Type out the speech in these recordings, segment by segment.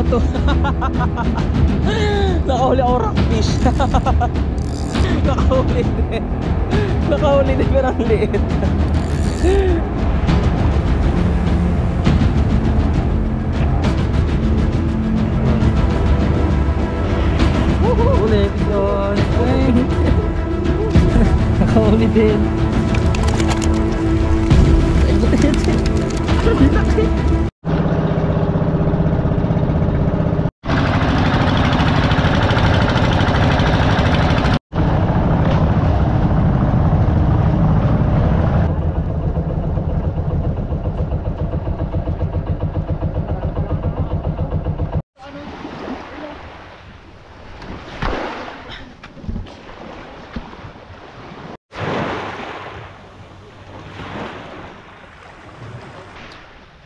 bato. Nakahuli ako rockfish. Nakahuli din. Nakahuli din pero ang liit. Huli yun. Nakahuli din.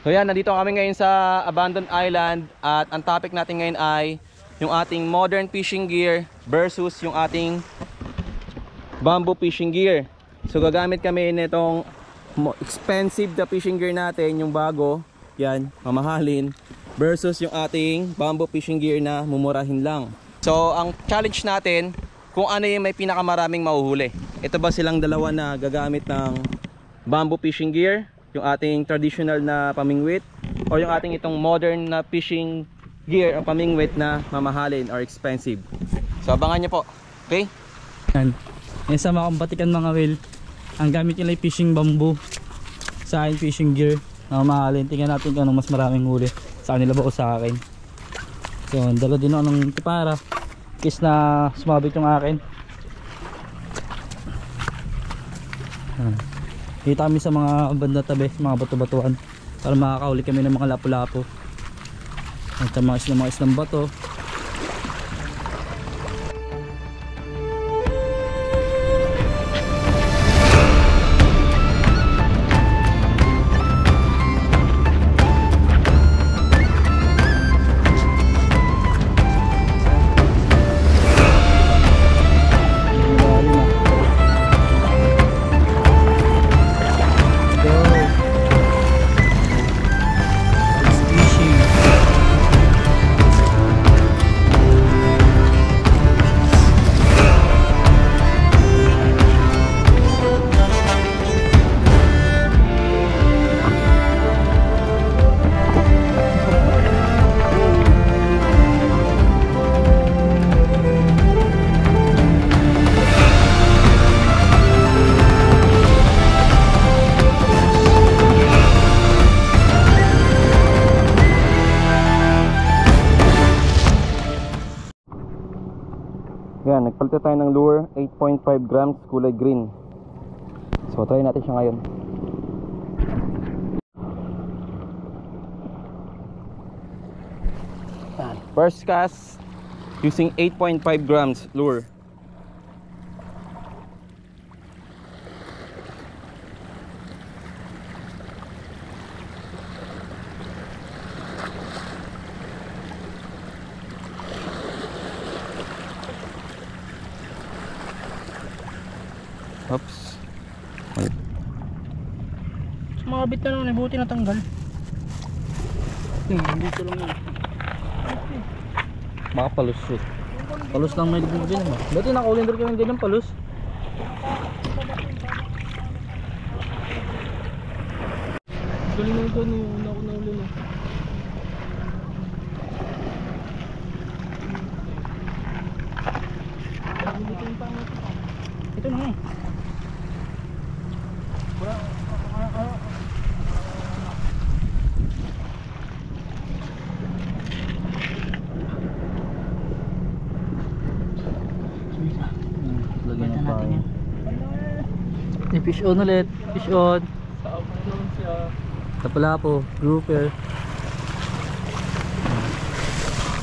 So yan, nandito kami ngayon sa Abandoned Island at ang topic natin ngayon ay yung ating modern fishing gear versus yung ating bamboo fishing gear. So gagamit kami nitong expensive na fishing gear natin, yung bago, yan, mamahalin, versus yung ating bamboo fishing gear na mumurahin lang. So ang challenge natin, kung ano yung may pinakamaraming mahuhuli. Ito ba silang dalawa na gagamit ng bamboo fishing gear, yung ating traditional na pamingwit, o yung ating itong modern na fishing gear o pamingwit na mamahalin or expensive. So abangan nyo po, okay? Yan sa mga kumbatikan mga will, ang gamit nila ay fishing bamboo, sa akin fishing gear na mamahalin. Tingnan natin kung anong mas maraming huli, sa kanila ba o sa akin. So dala din ako ng tipara kis na sumabit yung akin. Dito kami sa mga banda tabi, mga bato-batuan, para makakahuli kami ng mga lapu-lapu at mga islang bato. Yan, nagpalitan tayo ng lure, 8.5 grams, kulay green. So try natin siya ngayon. First cast using 8.5 grams lure. Oops. Sumabit na naman, buti natanggal. Dito lang yun. Baka palus yun. Palus lang may ligog din naman. Dati naka-ulinder kami ganyan palus. Galing na ito, una ko na uli na. Ito na eh. Lagyan natin yan. Fish on ulit, fish on. Tapalapo, grouper.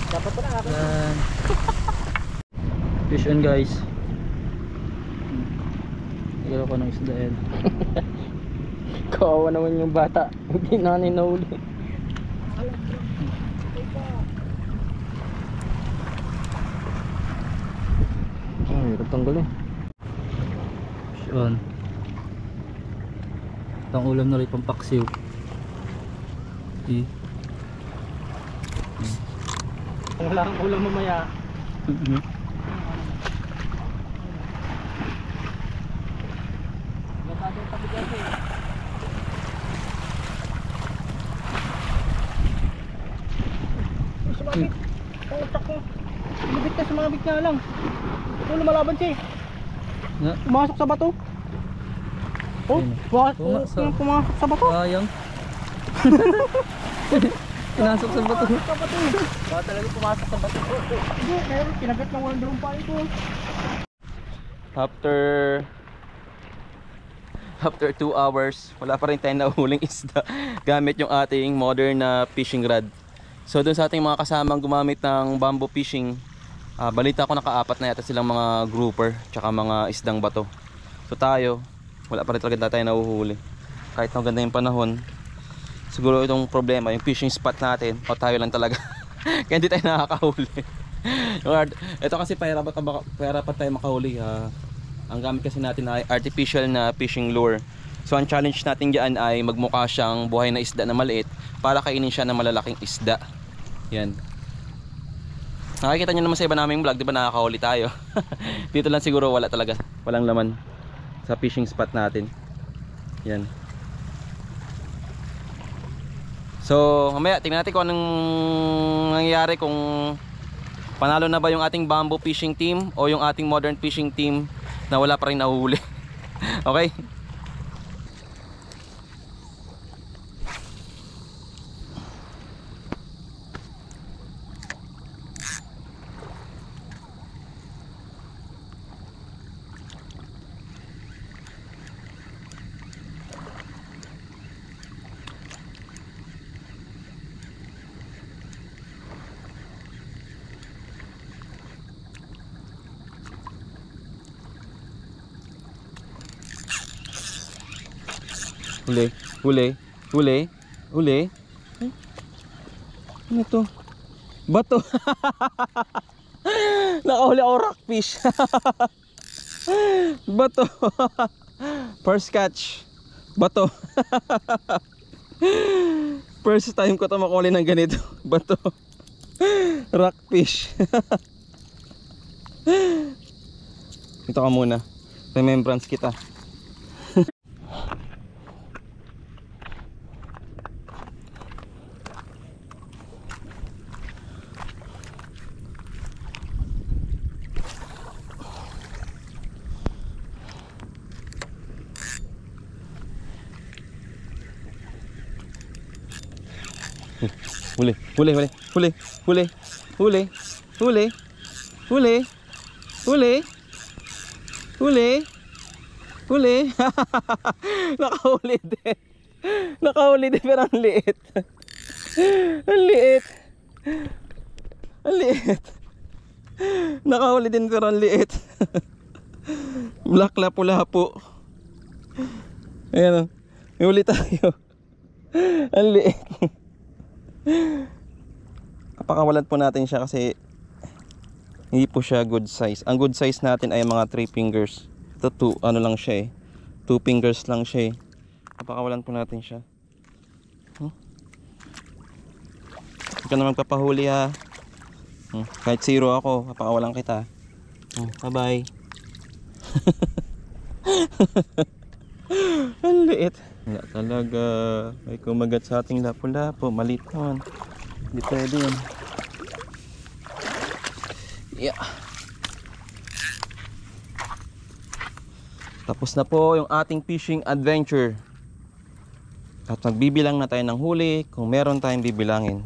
Dapat pa na yan. Fish on guys. Nagalaw ko ng isda yan. Kawawa naman yung bata. Hindi na nahuli. Ay, hirap tanggal eh. Fish on. Itong ulam na rin pang paksiw. Kung wala kang ulam mamaya. Sumabit. Ang utak ko. Sumabit nga lang. Ito lumalaban siya eh. Pumasok sa bato. Oh, pumasok sa bato. Sayang. Pinasok sa bato. Baka talaga pumasok sa bato. Hindi, meron. Kinagat ng walang dalawang pain ko. After 2 hours, wala pa rin tayong nahuling isda gamit yung ating modern na fishing rod. So dun sa ating mga kasamang gumamit ng bamboo fishing, balita ko naka-4 na yata silang mga grouper tsaka mga isdang bato. So tayo, wala pa rin talaga tayo nahuhuli. Kahit na ganda yung panahon, siguro itong problema, yung fishing spot natin, o tayo lang talaga. Kaya hindi tayo nakakahuli. Ito kasi para pa tayo makahuli. Ang gamit kasi natin ay artificial na fishing lure. So ang challenge natin diyan ay magmukha siyang buhay na isda na maliit para kainin siya ng malalaking isda. Yan. Nakikita nyo naman sa iba naming vlog, di ba nakakahuli tayo? Dito lang siguro wala talaga, walang laman sa fishing spot natin. Yan. So mamaya tingnan natin kung anong nangyayari, kung panalo na ba yung ating bamboo fishing team o yung ating modern fishing team na wala pa rin nahuhuli. Okay? Huli, huli, huli, huli. Ano to? Bato. Nakahuli ako rockfish. Bato. First catch. Bato. First time ko ito makahuli ng ganito. Bato. Rockfish. Ito ka muna. Remembrance kita. Huli, huli, huli, huli, huli, huli, huli, huli, huli, huli, huli. Nakahuli din. Nakahuli din pero ang liit. Ang liit. Ang liit. Nakahuli din pero ang liit. Black lapu-lapu. Ayan o. May huli tayo. Ang liit. Kapakawalan po natin siya kasi hindi po siya good size. Ang good size natin ay mga 3 fingers. Ito 2, ano lang siya eh, 2 fingers lang siya eh. Kapakawalan po natin siya. Hindi ka na magpapahuli ha. Kahit 0 ako, kapakawalan kita. Bye bye. Ang liit. Wala talaga. May kumagat sa ating lapu-lapu. Maliit naman. Hindi pwede yun. Yeah. Tapos na po yung ating fishing adventure. At magbibilang na tayo ng huli kung meron tayong bibilangin.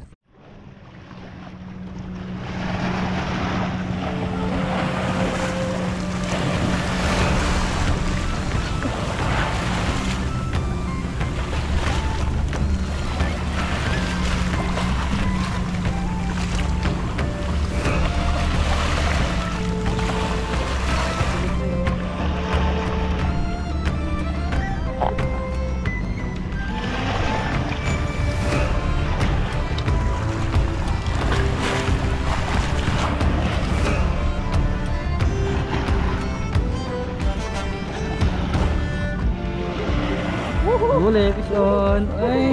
Huli, fish on. Ay.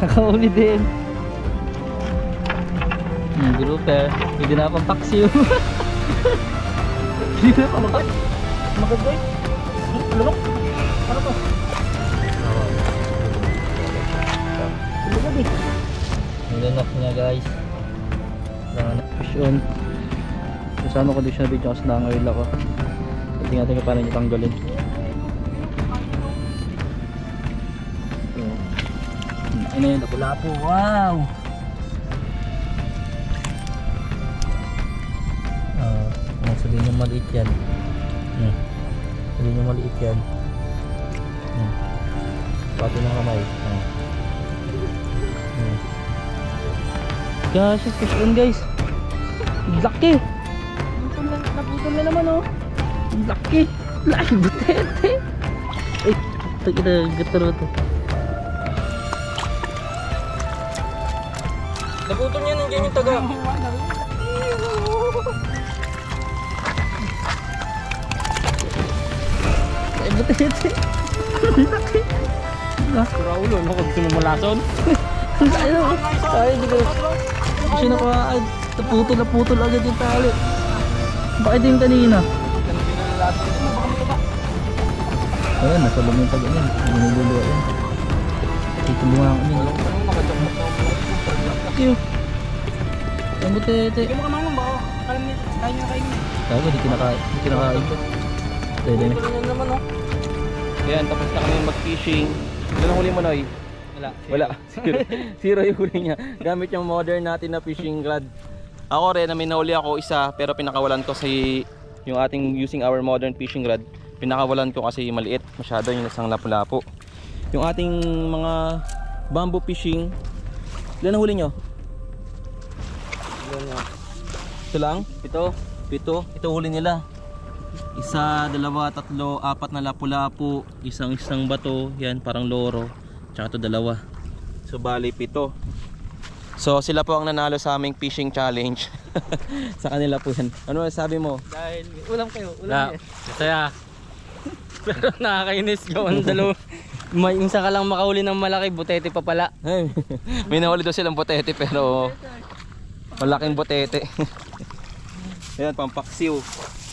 Nakahuli din. Grouper. Hindi na pang paksiw. Hindi na pang paksiw. Magagay. Lunok. Ano to? Lunok niya guys. Fish on. Kasama ko din siya na video kasi na-oil ako. Tingnan natin kung paano niya tanggalin. Ano yun? Lapu-lapu. Wow! Sabihin yung maliit yan. Sabihin yung maliit yan. Pati ng kamay. Gosh, fish on guys. Laki! Naputol na naman oh. Laki! Laki butete! Ay, kita gataro to. Naputol niya nandiyan yung taga. Ay, butete! Laki! Raulo, no? Kung gusto mo malason? Ay, hindi ko. Kasi naputol agad yung tali. Bakit yung kanina? Ayan, nasa loob yung taga yan. Ginululuwa yan. Itulungan ko yun. Tiyo. Ang butete. Hindi mo kamamang ba? Alam niya, kaya niya kainin. Tago, di kinakain ko. Pwede na. Naman oh. Ayan, tapos na kami mag-fishing. Ano huli mo, Noy? Wala. Zero yung huli niya. Gamit yung modern natin na fishing rod. Ako rin, may nahuli ako isa, pero pinakawalan ko si yung ating using our modern fishing rod. Pinakawalan ko kasi maliit. Masyado yung isang lapu-lapu. Yung ating mga bamboo fishing. Ilan ang huli nyo? Ito lang? Pito? Ito huli nila. Isa, dalawa, tatlo, apat na lapu-lapu, isang bato, yan parang loro, tsaka ito dalawa. So bali 7. So sila po ang nanalo sa aming fishing challenge. Sa kanila po yan. Ano sabi mo? Dahil ulam kayo, ulam yan. Masaya. Pero nakakainis yung dalawa. May isa ka lang makahuli ng malaki, butete pa pala. May nahuli daw silang butete pero malaking butete. Ayan, pampaksiw.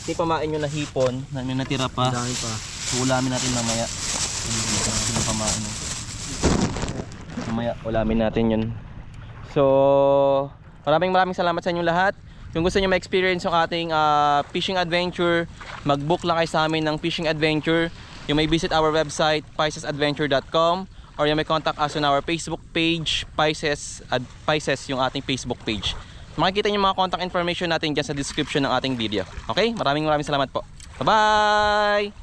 Hindi pamain nyo na hipon na may natira pa. Dami pa. So ulamin natin mamaya. Hindi pamain. Mamaya ulamin natin yun. So maraming salamat sa inyong lahat. Kung gusto nyo ma-experience yung ating fishing adventure, mag-book lang kayo sa amin ng fishing adventure. You may visit our website picesadventure.com or you may contact us on our Facebook page, Pices yung ating Facebook page. Makikita niyo mga contact information natin dyan sa description ng ating video. Okay? Maraming salamat po. Bye-bye!